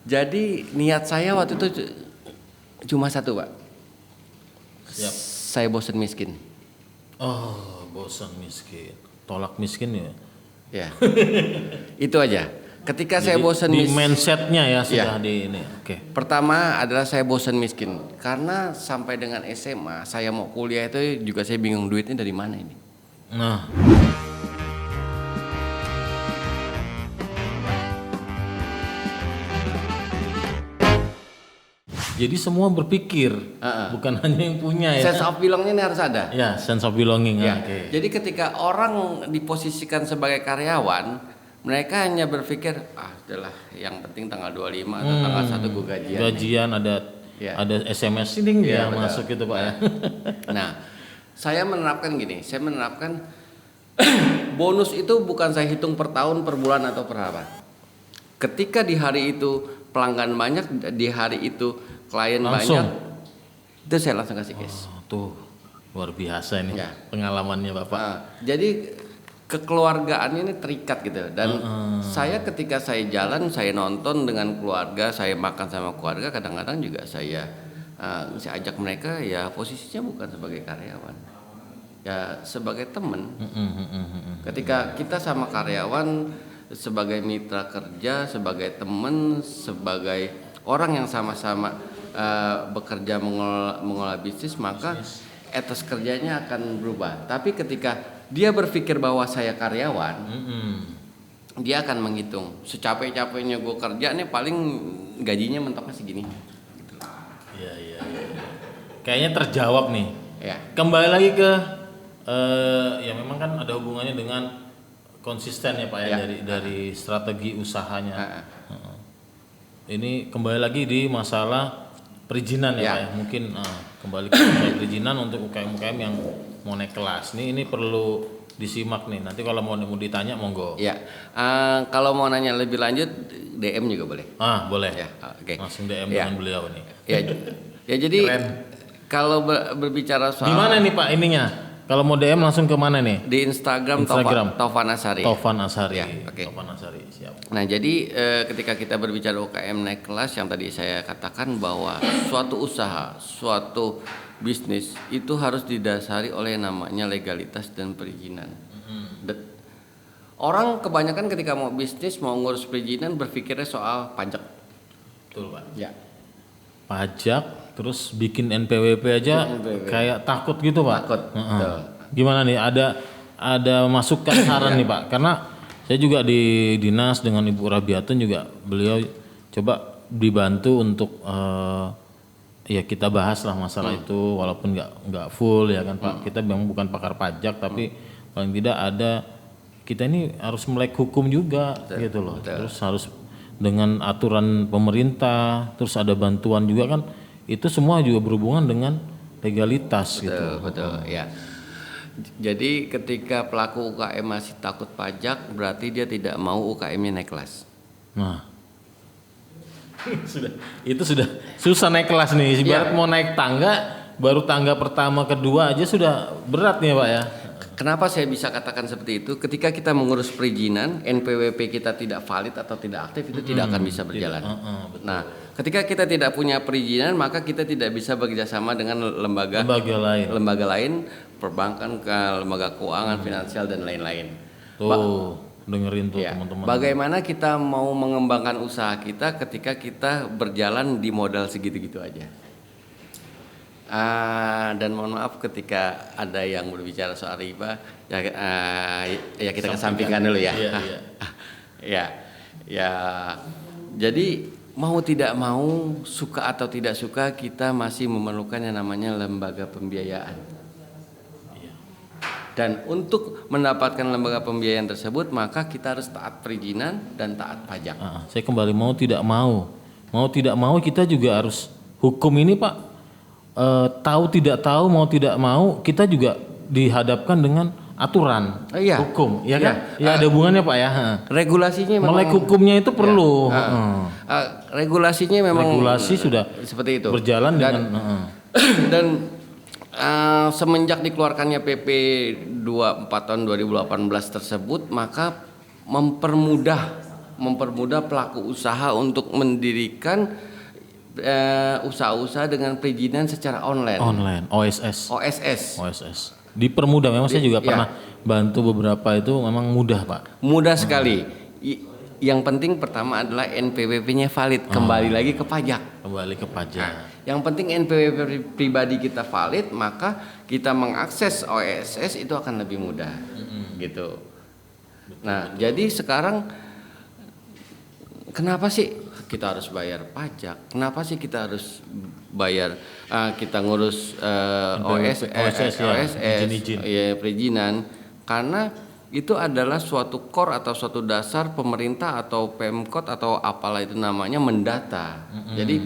Jadi niat saya waktu itu cuma satu, Pak. Siap. Saya bosan miskin. Oh, bosan miskin. Tolak miskin ya. Ya. Itu aja. Ketika saya Jadi bosan di mindsetnya ya sudah Ya. di ini. Oke. Pertama adalah saya bosan miskin. Karena sampai dengan SMA saya mau kuliah itu juga saya bingung duitnya dari mana ini. Nah, jadi semua berpikir, bukan hanya yang punya ya. Sense of belongnya ini harus ada. Ya, sense of belonging. Ya. Oke. Jadi ketika orang diposisikan sebagai karyawan, mereka hanya berpikir, adalah yang penting tanggal 25 atau tanggal 1 gue gajian. Gajian ada Ya. ada SMS ini Ya, ya, betul. masuk gitu Pak ya. Nah, saya menerapkan gini, saya menerapkan bonus itu bukan saya hitung per tahun, per bulan atau per apa. Ketika di hari itu pelanggan banyak, di hari itu klien Langsung. banyak, itu saya langsung kasih cash. Oh, tuh luar biasa ini Ya. pengalamannya Bapak. Jadi kekeluargaan ini terikat gitu, dan saya ketika saya jalan, saya nonton dengan keluarga, saya makan sama keluarga, kadang-kadang juga saya ajak mereka, ya posisinya bukan sebagai karyawan, ya sebagai teman. Ketika kita sama karyawan, sebagai mitra kerja, sebagai teman, sebagai orang yang sama-sama bekerja mengelola bisnis, maka etos kerjanya akan berubah. Tapi ketika dia berpikir bahwa saya karyawan, dia akan menghitung secapek-capeknya gue kerja nih paling gajinya mentoknya segini. Iya. Kayaknya terjawab nih. Ya. Kembali lagi ke ya memang kan ada hubungannya dengan konsisten ya Pak ya, dari strategi usahanya. Ini kembali lagi di masalah perizinan ya Pak ya. Mungkin kembali ke masalah perizinan untuk UKM-UKM yang mau naik kelas. Ini perlu disimak nih. Nanti kalau mau ditanya monggo. Ya. Kalau mau nanya lebih lanjut, DM juga boleh. Boleh. Ya. Oke. Langsung DM Ya. dengan beliau nih. Ya jadi Keren. kalau berbicara soal Di mana nih Pak ininya? Kalau mau DM langsung ke mana nih? di Instagram. Taufan Asari. Taufan Asari. Ya, oke. Taufan Asari, siap. Nah, jadi ketika kita berbicara UKM naik kelas, yang tadi saya katakan bahwa suatu usaha, suatu bisnis itu harus didasari oleh namanya legalitas dan perizinan. Orang kebanyakan ketika mau bisnis, mau ngurus perizinan, berpikirnya soal pajak. Betul Pak. Ya. Pajak, terus bikin NPWP aja kayak takut gitu Pak. Takut. Betul. Gimana nih? Ada masukan saran nih Pak? Karena saya juga di dinas dengan Ibu Rabiatun juga, beliau coba dibantu untuk ya kita bahas lah masalah itu, walaupun nggak full ya kan Pak. Kita memang bukan pakar pajak, tapi paling tidak ada, kita ini harus melek hukum juga gitu loh. Terus harus dengan aturan pemerintah, terus ada bantuan juga kan, itu semua juga berhubungan dengan legalitas gitu. Betul, ya. Jadi ketika pelaku UKM masih takut pajak, berarti dia tidak mau UKM-nya naik kelas. Nah, itu sudah susah naik kelas nih. Ibarat mau naik tangga, baru tangga pertama kedua aja sudah berat nih Pak ya. Kenapa saya bisa katakan seperti itu? Ketika kita mengurus perizinan, NPWP kita tidak valid atau tidak aktif, itu tidak akan bisa berjalan. Nah, ketika kita tidak punya perizinan, maka kita tidak bisa bekerjasama dengan lembaga lain, perbankan, lembaga keuangan, finansial dan lain-lain. Tuh, dengerin tuh Ya, teman-teman. bagaimana kita mau mengembangkan usaha kita ketika kita berjalan di modal segitu-gitu aja? Dan mohon maaf ketika ada yang berbicara soal riba, ya kita kesampingkan dulu ya. Ya. Jadi mau tidak mau, suka atau tidak suka, kita masih memerlukan yang namanya lembaga pembiayaan. Dan untuk mendapatkan lembaga pembiayaan tersebut, maka kita harus taat perizinan dan taat pajak. Saya kembali mau tidak mau kita juga harus hukum ini Pak. Tahu tidak tahu, mau tidak mau, kita juga dihadapkan dengan aturan hukum, ya kan? Ya ada hubungannya Pak ya. Regulasinya memang, melek hukumnya itu perlu. Regulasinya memang sudah seperti itu. Berjalan dan semenjak dikeluarkannya PP 24 tahun 2018 tersebut, maka mempermudah mempermudah pelaku usaha untuk mendirikan usaha-usaha dengan perizinan secara online. Online, OSS. Dipermudah, memang saya juga pernah bantu beberapa, itu memang mudah Pak. Mudah sekali. Yang penting pertama adalah NPWP-nya valid, kembali lagi ke pajak. Yang penting NPWP pribadi kita valid, maka kita mengakses OSS itu akan lebih mudah. Gitu. Nah, jadi sekarang kenapa sih kita harus bayar pajak? Kenapa sih kita harus bayar kita ngurus OSS izin. Ya, perizinan? Karena itu adalah suatu core atau suatu dasar pemerintah atau Pemkot atau apalah itu namanya mendata. Jadi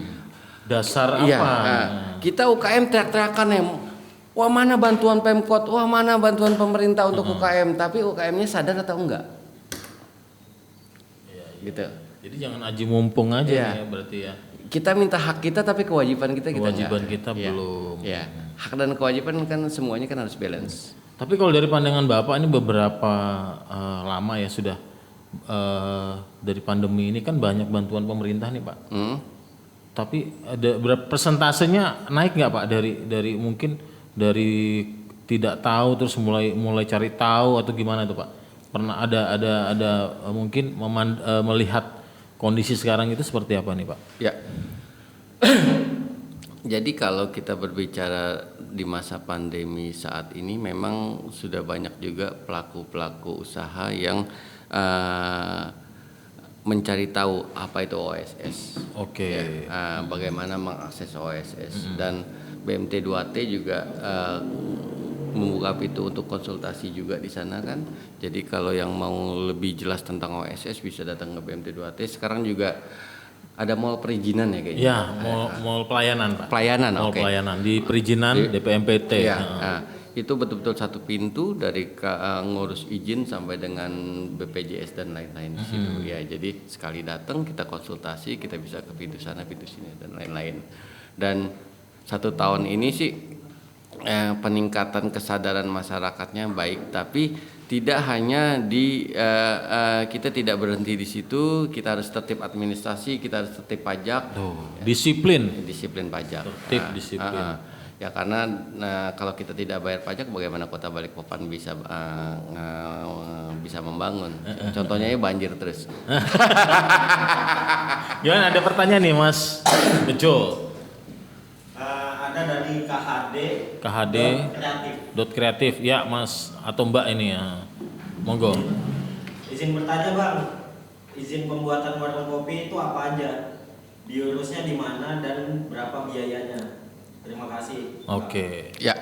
dasar apa? Kita UKM teriak-teriakan ya, wah mana bantuan Pemkot, wah mana bantuan pemerintah untuk UKM, tapi UKM-nya sadar atau enggak? Gitu. Jadi jangan aji mumpung aja ya berarti ya. Kita minta hak kita tapi kewajiban kita belum. Ya. Hak dan kewajiban kan semuanya kan harus balance. Tapi kalau dari pandangan Bapak ini beberapa lama ya sudah dari pandemi ini kan banyak bantuan pemerintah nih Pak. Tapi ada berapa persentasenya naik nggak Pak dari mungkin dari tidak tahu terus mulai cari tahu atau gimana tuh Pak? Pernah ada mungkin melihat kondisi sekarang itu seperti apa nih Pak? Ya. Jadi kalau kita berbicara di masa pandemi saat ini memang sudah banyak juga pelaku-pelaku usaha yang mencari tahu apa itu OSS. Oke. Ya, bagaimana mengakses OSS dan BMT 2T juga membuka pintu untuk konsultasi juga di sana kan. Jadi kalau yang mau lebih jelas tentang OSS bisa datang ke BMT 2T. Sekarang juga ada mall perizinan ya kayaknya. Ya, mall pelayanan Pak. Mall pelayanan di perizinan DPMPT. Ya, itu betul-betul satu pintu dari ngurus izin sampai dengan BPJS dan lain-lain di situ. Ya, jadi sekali datang kita konsultasi, kita bisa ke pintu sana, pintu sini dan lain-lain. Dan 1 tahun ini sih peningkatan kesadaran masyarakatnya baik, tapi tidak hanya kita tidak berhenti di situ, kita harus tertib administrasi, kita harus tertib pajak, disiplin pajak, disiplin. Ya karena kalau kita tidak bayar pajak, bagaimana Kota Balikpapan bisa membangun? Contohnya ya banjir terus. Gimana, ada pertanyaan nih Mas Bejo? Ada dari KHD. Kreatif. Ya Mas atau Mbak ini ya. Monggo. Izin bertanya Bang, izin pembuatan warung kopi itu apa aja? Diurusnya di mana dan berapa biayanya? Terima kasih. Oke. Ya.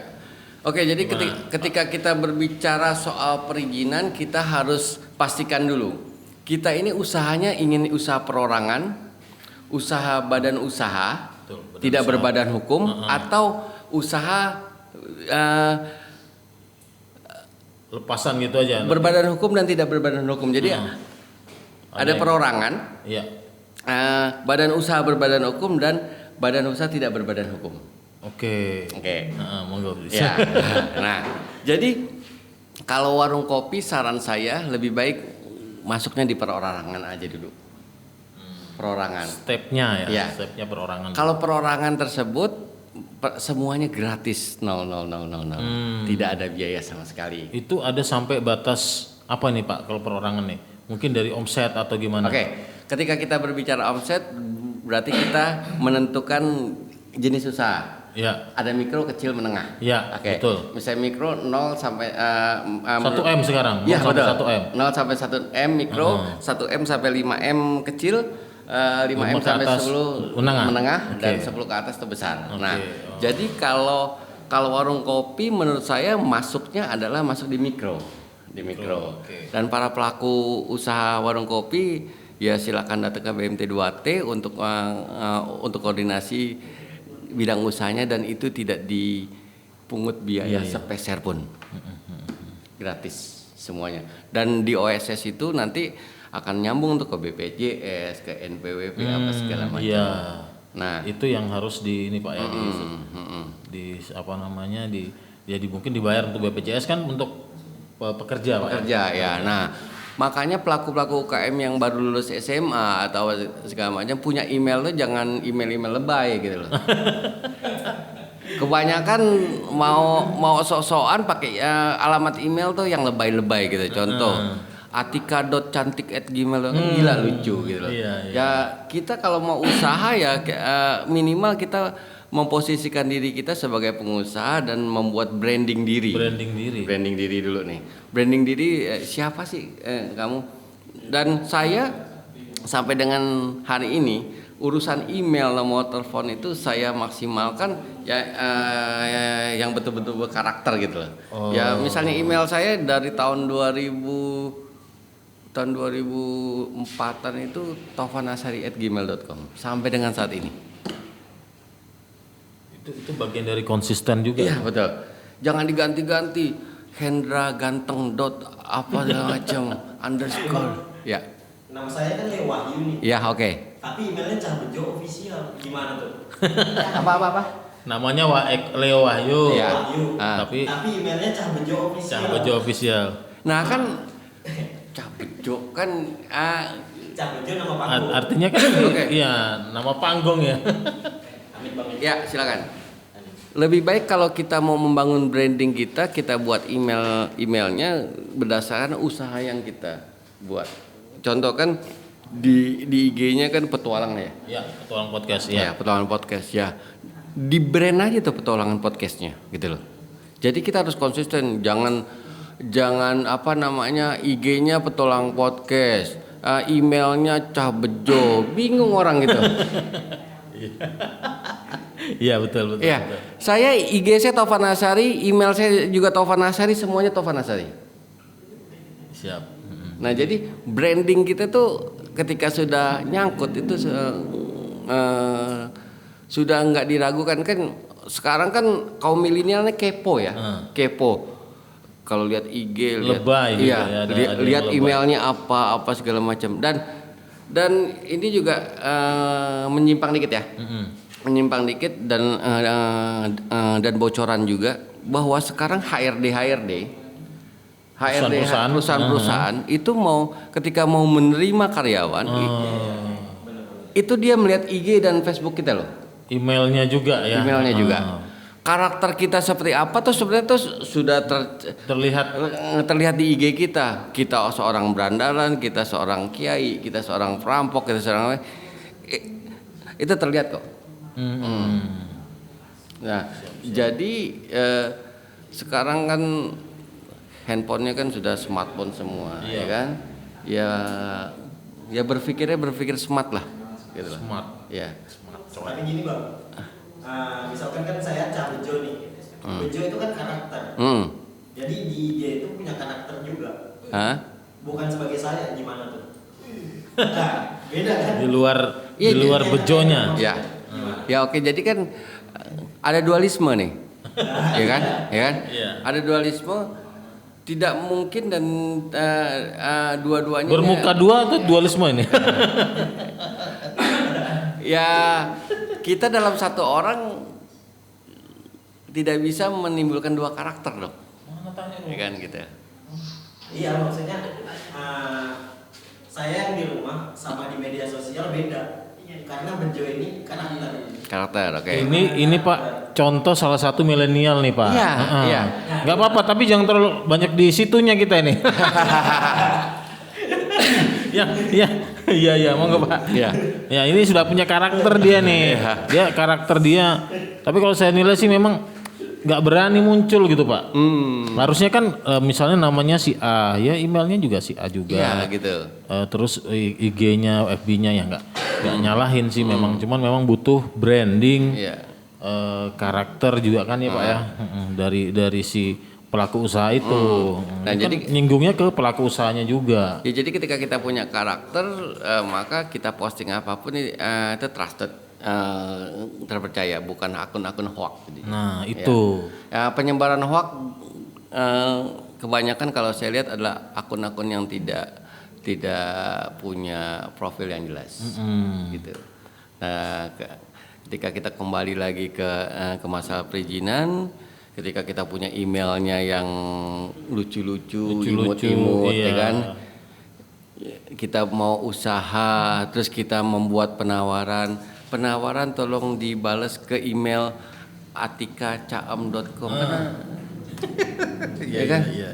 Oke, jadi ketika kita berbicara soal perizinan, kita harus pastikan dulu. Kita ini usahanya ingin usaha perorangan, usaha badan usaha, tidak berbadan hukum, atau usaha lepasan gitu aja. Berbadan hukum dan tidak berbadan hukum. Jadi ada perorangan, badan usaha berbadan hukum dan badan usaha tidak berbadan hukum. Oke. Monggo. Ya. Nah, jadi kalau warung kopi saran saya lebih baik masuknya di perorangan aja dulu. Perorangan. Stepnya stepnya perorangan. Kalau perorangan tersebut semuanya gratis, 0. Tidak ada biaya sama sekali. Itu ada sampai batas apa nih Pak kalau perorangan nih? Mungkin dari omset atau gimana? Oke. Ketika kita berbicara omset berarti kita menentukan jenis usaha. Ya. Ada mikro, kecil, menengah. Ya, betul. Misalnya mikro 0 sampai 1M sekarang. 0 sampai 1M. 0 sampai 1M mikro, 1M sampai 5M kecil, 5M sampai 10 menengah dan 10 ke atas itu besar. Nah, jadi kalau warung kopi menurut saya masuknya adalah masuk di mikro. Dan para pelaku usaha warung kopi ya silakan datang ke BMT 2T untuk koordinasi bidang usahanya, dan itu tidak dipungut biaya sepeser pun, gratis semuanya. Dan di OSS itu nanti akan nyambung untuk ke BPJS, ke NPWP apa segala macam. Iya. Nah itu yang harus di ini Pak ya mungkin dibayar untuk BPJS kan untuk pekerja Pak. Ya. Nah Makanya pelaku-pelaku UKM yang baru lulus SMA atau segala macam punya email tuh jangan email lebay gitu loh. Kebanyakan mau sok-sokan pakai alamat email tuh yang lebay-lebay gitu. Contoh atika.cantik@gmail kan gila lucu gitu loh. Iya. Ya kita kalau mau usaha ya minimal kita memposisikan diri kita sebagai pengusaha dan membuat branding diri. Branding diri dulu nih. Branding diri siapa sih kamu? Dan saya sampai dengan hari ini urusan email, nomor telepon itu saya maksimalkan yang betul-betul berkarakter gitu loh. Ya misalnya email saya dari tahun 2004-an itu taufanasari@gmail.com sampai dengan saat ini. Itu bagian dari konsisten juga. Iya betul. Jangan diganti-ganti. Hendra ganteng dot apa segala macam underscore. Ya. Nama saya kan Leo Wahyu nih. Ya oke. Tapi emailnya Cah Bejo official. Gimana tuh? Apa? Namanya Leo Wahyu. Iya. Wahyu. Tapi emailnya Cah Bejo official. Cah Bejo official. Nah kan Cah Bejo kan Cah Bejo nama panggung. Artinya kan iya, nama panggung ya. Amin Bang. ya silakan. Lebih baik kalau kita mau membangun branding kita buat emailnya berdasarkan usaha yang kita buat. Contoh kan di IG-nya kan petualang ya. Ya, petualang podcast Ya, petualangan podcast ya. Di brand aja tuh petualangan podcastnya gitu loh. Jadi kita harus konsisten, jangan apa namanya IG-nya petualang podcast, emailnya Cah Bejo, bingung orang gitu. Iya betul. Iya, saya IG saya Taufan Asari, email saya juga Taufan Asari, semuanya Taufan Asari. Siap. Nah jadi branding kita tuh ketika sudah nyangkut itu sudah nggak diragukan kan. Sekarang kan kaum milenialnya kepo ya, kepo. Kalau lihat IG, lebay gitu ya, lihat emailnya apa segala macam dan ini juga menyimpang dikit ya. Menyimpang dikit dan bocoran juga bahwa sekarang HRD perusahaan itu ketika mau menerima karyawan itu dia melihat IG dan Facebook kita loh. Emailnya juga ya. Emailnya juga. Karakter kita seperti apa tuh sebenarnya tuh sudah terlihat di IG kita. Kita seorang berandalan, kita seorang kiai, kita seorang perampok, kita seorang itu terlihat kok. Nah, jadi sekarang kan handphonenya kan sudah smartphone semua, ya kan? Ya berpikir smart lah, gitu lah. Smart. Ya. Tapi gini Bang, misalkan kan saya Cah Bejo nih. Bejo itu kan karakter. Jadi di IG itu punya karakter juga. Bukan sebagai saya, gimana tuh? Nah, beda kan? Di luar bejonya. Ya. Ya oke, jadi kan ada dualisme nih. Ya kan? Iya. Ada dualisme, tidak mungkin dan dua-duanya Bermuka dua atau dualisme ini? Ya, kita dalam satu orang tidak bisa menimbulkan dua karakter dong. Ya kan gitu. Iya, maksudnya saya yang di rumah sama di media sosial beda. Karena Bejo ini karakter, oke. Ini Pak, contoh salah satu milenial nih Pak. Iya. Gak apa-apa, tapi jangan terlalu banyak di situnya kita ini. Iya, monggo Pak. Iya. Ya ini sudah punya karakter dia nih. Dia karakter dia. Tapi kalau saya nilai sih memang nggak berani muncul gitu Pak. Harusnya kan misalnya namanya si A, ya emailnya juga si A juga. Iya gitu. Terus IG-nya, FB-nya ya nggak nyalahin sih memang. Cuman memang butuh branding, karakter juga kan ya Pak ya. Dari si pelaku usaha itu. Nah, jadi nyinggungnya ke pelaku usahanya juga. Ya jadi ketika kita punya karakter, maka kita posting apapun itu trusted. Terpercaya, bukan akun-akun hoax. Nah itu ya, penyebaran hoax kebanyakan kalau saya lihat adalah akun-akun yang tidak punya profil yang jelas, gitu. Nah, ketika kita kembali lagi ke masalah perizinan, ketika kita punya emailnya yang lucu-lucu, imut-imut, ya kan? kita mau usaha, terus kita membuat penawaran tolong dibales ke email atikacaam.com. Ya kan? Iya.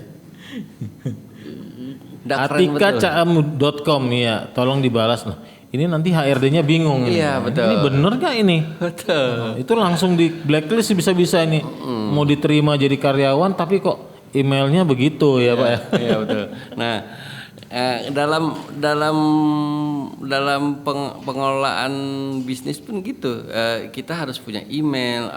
Nggak keren betul. atikacaam.com ya, tolong dibalas. Nah, ini nanti HRD-nya bingung. Iya, ini. betul. Ini bener gak ini? Betul. Itu langsung di blacklist bisa-bisa ini. Mau diterima jadi karyawan tapi kok emailnya begitu ya, Pak ya. Iya betul. Nah, dalam pengelolaan bisnis pun gitu. Kita harus punya email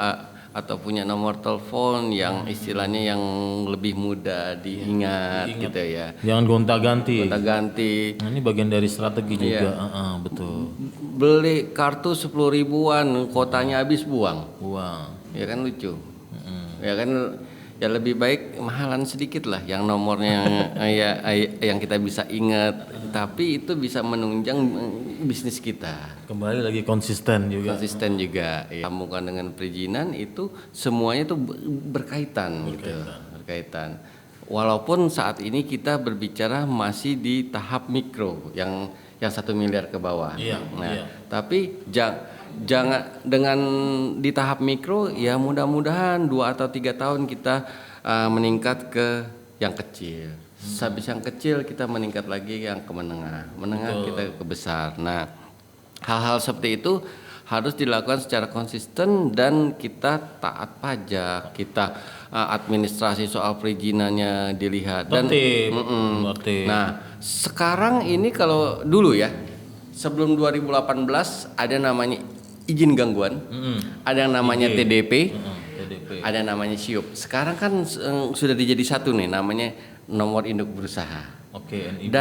atau punya nomor telepon yang istilahnya yang lebih mudah diingat gitu ya. Jangan gonta-ganti. Gonta-ganti. Nah, ini bagian dari strategi juga. Betul. Beli kartu 10 ribuan, kotanya habis buang. Ya kan lucu. Ya kan, ya lebih baik mahalan sedikit lah yang nomornya yang kita bisa ingat, tapi itu bisa menunjang bisnis kita. Kembali lagi konsisten juga. Ya. Sambungkan dengan perizinan itu semuanya itu berkaitan gitu. Berkaitan. Walaupun saat ini kita berbicara masih di tahap mikro yang 1 miliar ke bawah. Tapi jangan dengan di tahap mikro ya, mudah-mudahan 2 atau 3 tahun kita meningkat ke yang kecil. Habis yang kecil kita meningkat lagi yang ke menengah kita ke besar. Nah, hal-hal seperti itu harus dilakukan secara konsisten dan kita taat pajak, kita administrasi soal perizinannya dilihat dan Nah, sekarang ini kalau dulu ya, sebelum 2018 ada namanya izin gangguan, ada yang namanya TDP, ada yang namanya SIUP. Sekarang kan sudah dijadi satu nih, namanya nomor induk berusaha. NIB.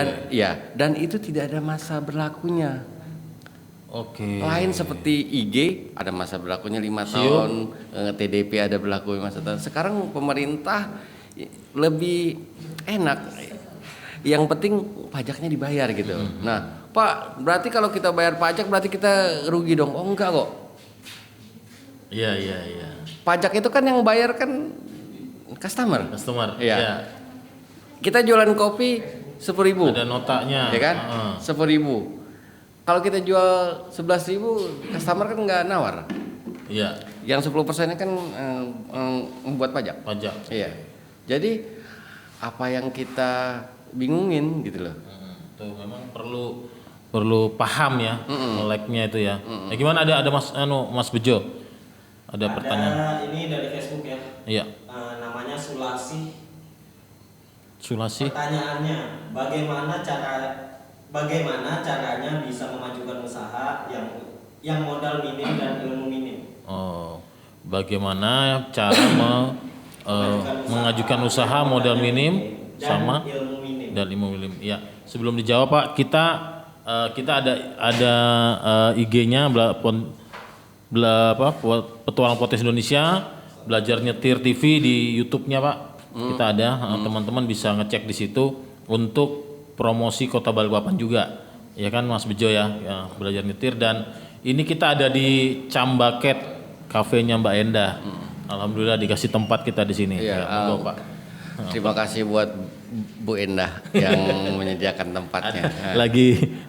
Dan itu tidak ada masa berlakunya. Lain seperti IG ada masa berlakunya 5 tahun, TDP ada berlaku masa tahun. Sekarang pemerintah lebih enak. Yang penting pajaknya dibayar gitu. Nah, Pak, berarti kalau kita bayar pajak berarti kita rugi dong? Oh enggak kok. Iya. Pajak itu kan yang bayar kan customer. Iya. Kita jualan kopi 10.000. Ada notanya. Ya kan? 10.000. Kalau kita jual 11.000, customer kan nggak nawar. Iya. Yang 10%-nya kan membuat pajak. Iya. Jadi apa yang kita bingungin gitu loh. Tuh memang perlu paham ya meleknya itu ya. Gimana ada Mas Bejo? Ada pertanyaan. Ini dari Facebook ya. Iya. Namanya Sulasi. Sulasi. Pertanyaannya, bagaimana caranya bisa memajukan usaha yang modal minim dan ilmu minim? Bagaimana cara mengajukan usaha modal minim sama dan ilmu minim. Ya, sebelum dijawab Pak, kita ada IG-nya Petualang Potes Indonesia, Belajar Nyetir TV di YouTube-nya Pak. Kita ada, teman-teman bisa ngecek di situ untuk promosi Kota Balikpapan juga. Ya kan Mas Bejo ya, Belajar Nyetir, dan ini kita ada di Cambaket, kafenya Mbak Endah. Alhamdulillah dikasih tempat kita di sini. Monggo Pak. Terima kasih buat Bu Endah yang menyediakan tempatnya.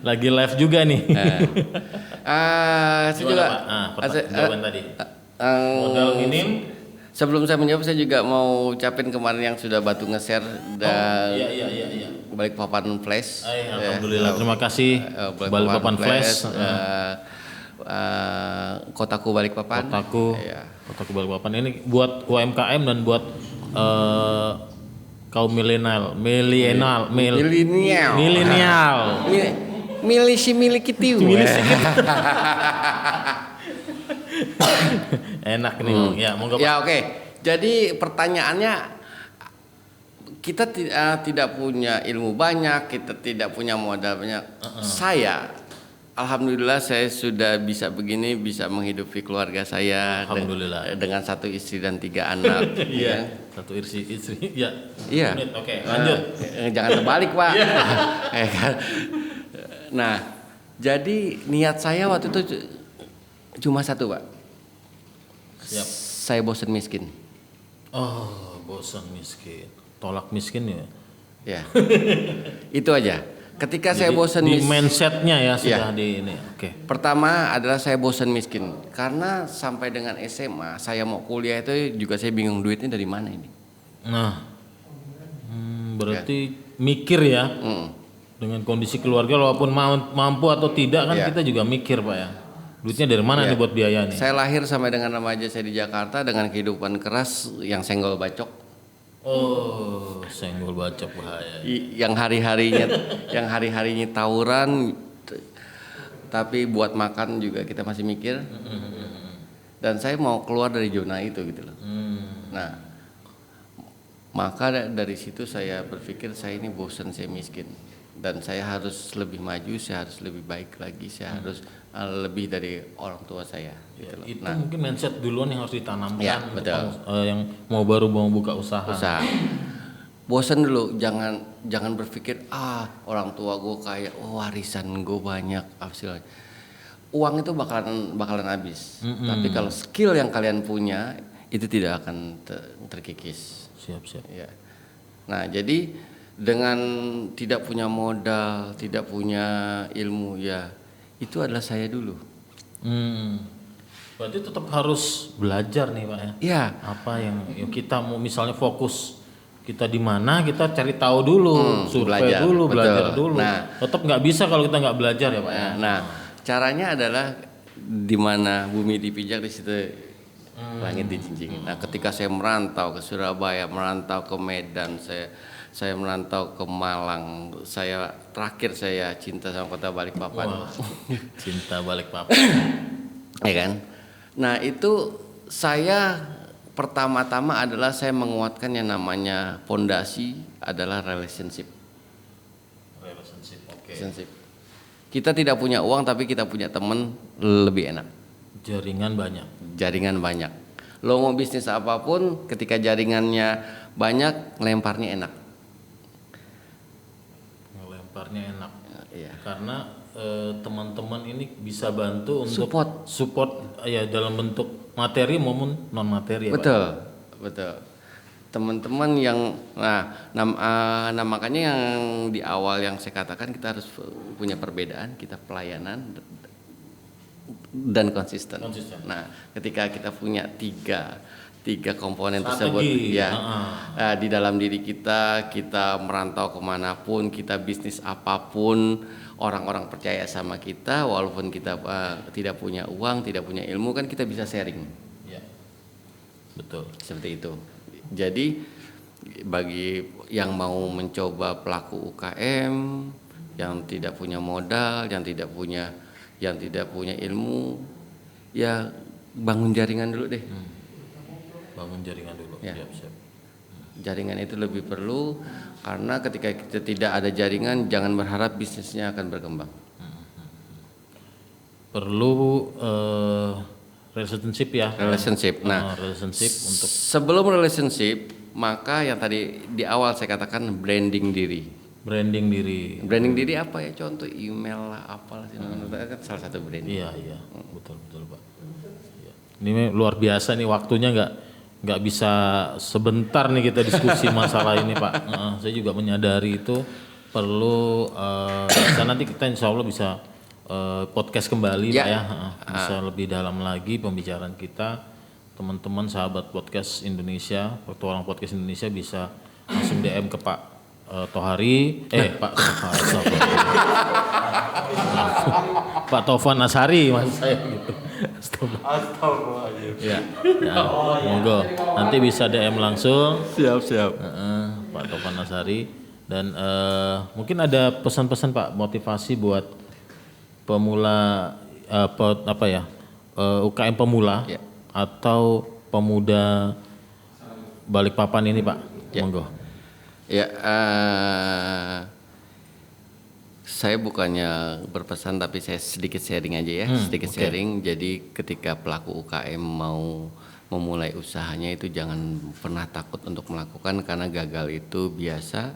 Lagi live juga nih. Saya juga jawaban tadi. Modal minim. Sebelum saya menjawab, saya juga mau ucapin kemarin yang sudah bantu nge-share dan Balikpapan Flash. Alhamdulillah, terima kasih Balikpapan Flash. Kotaku Balikpapan. Kotaku Balikpapan ini buat UMKM dan buat kaum milenial. Miliki tiu. Enak nih. Ya, monggo Pak. Ya, oke. Jadi pertanyaannya, kita tidak punya ilmu banyak, kita tidak punya modal banyak. Alhamdulillah saya sudah bisa begini, bisa menghidupi keluarga saya dengan 1 istri dan 3 anak. Iya. 1 istri. Ya. Iya. Oke, lanjut. Jangan terbalik, Pak. Nah, jadi niat saya waktu itu cuma 1, Pak. Siap. Saya bosan miskin. Bosan miskin. Tolak miskin ya. Ya. Itu aja. Ketika Jadi saya bosan di mindsetnya ya sudah Iya. di ini. Oke. Pertama adalah saya bosan miskin karena sampai dengan SMA saya mau kuliah itu juga saya bingung duitnya dari mana ini. Nah, berarti mikir ya dengan kondisi keluarga walaupun mampu atau tidak kan Iya. kita juga mikir Pak ya. Duitnya dari mana nih buat biaya nih? Saya lahir sampai dengan remaja saya di Jakarta dengan kehidupan keras yang senggol bacok. Oh, senggol bacok bahaya. Yang hari-harinya tawuran, tapi buat makan juga kita masih mikir. Dan saya mau keluar dari zona itu gitu loh. Nah, maka dari situ saya berpikir saya ini bosan, saya miskin dan saya harus lebih maju, saya harus lebih baik lagi, saya harus lebih dari orang tua saya gitu loh. Itu Nah, mungkin mindset duluan yang harus ditanamkan Ya, untuk betul. yang mau buka usaha. bosan dulu, jangan berpikir orang tua gue kaya, warisan gue banyak, hasilnya uang itu bakalan habis. Tapi kalau skill yang kalian punya itu tidak akan terkikis. Siap. Ya. Nah, jadi dengan tidak punya modal, tidak punya ilmu, ya itu adalah saya dulu. Berarti tetap harus belajar nih Pak ya. Ya, Apa yang kita mau misalnya fokus kita di mana kita cari tahu dulu, survei belajar, dulu, betul. belajar dulu. Nah. Tetap nggak bisa kalau kita nggak belajar ya Pak ya. nah caranya adalah di mana bumi dipijak di situ langit dijinjingin. Nah, ketika saya merantau ke Surabaya, merantau ke Medan, saya merantau ke Malang, terakhir saya cinta sama kota Balikpapan. Cinta Balikpapan. Ya kan? Nah, itu saya pertama-tama adalah saya menguatkan yang namanya pondasi adalah relationship. Relationship. Kita tidak punya uang tapi kita punya teman lebih enak. Jaringan banyak. Lo mau bisnis apapun, ketika jaringannya banyak, lemparnya enak. Ngelemparnya enak. Iya. Karena teman-teman ini bisa bantu untuk support ya dalam bentuk materi maupun non materi ya Betul, Pak. betul. Teman-teman yang nah makanya yang di awal yang saya katakan kita harus punya perbedaan, kita pelayanan dan konsisten. Nah, ketika kita punya tiga komponen tersebut, ya, di dalam diri kita merantau kemanapun, kita bisnis apapun, orang-orang percaya sama kita, walaupun kita tidak punya uang, tidak punya ilmu, kan kita bisa sharing. Ya. Betul. Seperti itu. Jadi bagi yang mau mencoba pelaku UKM, yang tidak punya modal, yang tidak punya ilmu, ya bangun jaringan dulu deh. Bangun jaringan dulu. Ya. Siap. Jaringan itu lebih perlu karena ketika kita tidak ada jaringan, jangan berharap bisnisnya akan berkembang. Perlu relationship ya. Relationship. Nah, relationship untuk sebelum relationship, maka yang tadi di awal saya katakan branding diri. branding diri. Branding diri apa ya? Contoh email lah, apalah sih namanya, kan salah satu branding. Iya, betul Pak. Iya. Ini luar biasa nih, waktunya nggak bisa sebentar nih kita diskusi masalah ini Pak. Saya juga menyadari itu perlu nanti kita insya Allah bisa podcast kembali Pak ya. Bisa lebih dalam lagi pembicaraan kita. Teman-teman sahabat podcast Indonesia, Petualang Podcast Indonesia bisa langsung DM ke Pak Tohari, Pak Pak Taufan Asari maksud saya gitu. Astagfirullahaladzim. Ya, monggo. Nanti bisa DM langsung. Siap. Pak Taufan Asari dan mungkin ada pesan-pesan Pak motivasi buat pemula UKM pemula atau pemuda Balikpapan ini Pak. Monggo. Ya, saya bukannya berpesan tapi saya sedikit sharing aja ya, sharing. Jadi ketika pelaku UKM mau memulai usahanya itu jangan pernah takut untuk melakukan karena gagal itu biasa.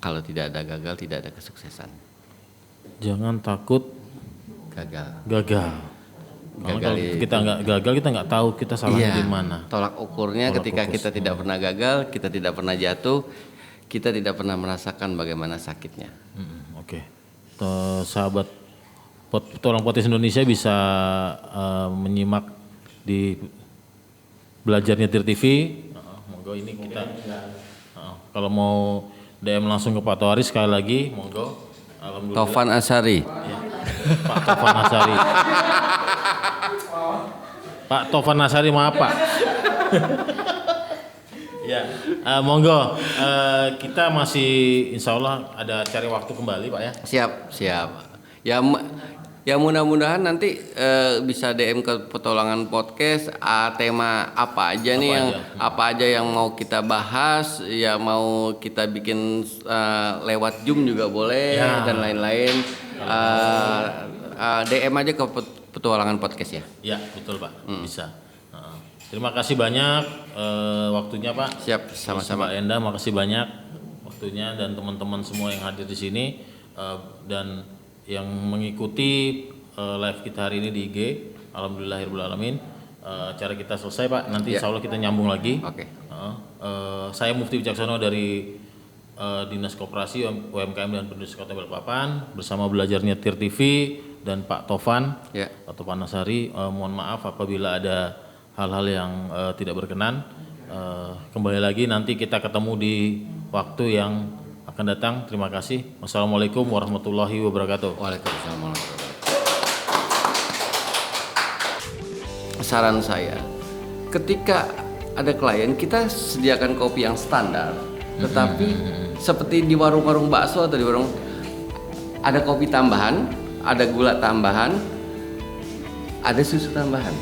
Kalau tidak ada gagal tidak ada kesuksesan. Jangan takut gagal. Kalau kita nggak gagal kita nggak tahu kita salahnya di mana. Tolak ukurnya ketika kita tidak pernah gagal, kita tidak pernah jatuh, kita tidak pernah merasakan bagaimana sakitnya. Oke. Sahabat Petualang Podcast Indonesia bisa menyimak di Belajar Nyetir TV. Monggo ini kita. Kalau mau DM langsung ke Pak Tohari sekali lagi, monggo. Alhamdulillah. Taufan Asari. Ya. Pak Taufan Asari. Pak Taufan Asari maaf Pak. Ya, monggo. Kita masih insya Allah ada cari waktu kembali Pak ya. Siap. Ya mudah-mudahan nanti bisa DM ke Petualangan Podcast, tema apa aja yang mau kita bahas, ya mau kita bikin lewat Zoom juga boleh Ya. dan lain-lain. DM aja ke Petualangan Podcast ya. Ya, betul Pak. Bisa. Terima kasih banyak waktunya Pak. Siap, sama-sama. Pak Enda, makasih banyak waktunya dan teman-teman semua yang hadir di sini dan yang mengikuti live kita hari ini di IG. Alhamdulillahirrahmanirrahim. Acara kita selesai Pak. Nanti insya Allah kita nyambung lagi. Oke. Saya Mufti Wicaksono dari Dinas Koperasi UMKM dan Perindustrian Kota Balikpapan bersama Belajar Nyetir TV dan Pak Taufan atau Pak Nasari. Mohon maaf apabila ada hal-hal yang tidak berkenan. Kembali lagi nanti kita ketemu di waktu yang akan datang. Terima kasih. Wassalamualaikum warahmatullahi wabarakatuh. Waalaikumsalam warahmatullahi wabarakatuh. Saran saya, ketika ada klien kita sediakan kopi yang standar, tetapi seperti di warung-warung bakso atau di warung ada kopi tambahan, ada gula tambahan, ada susu tambahan.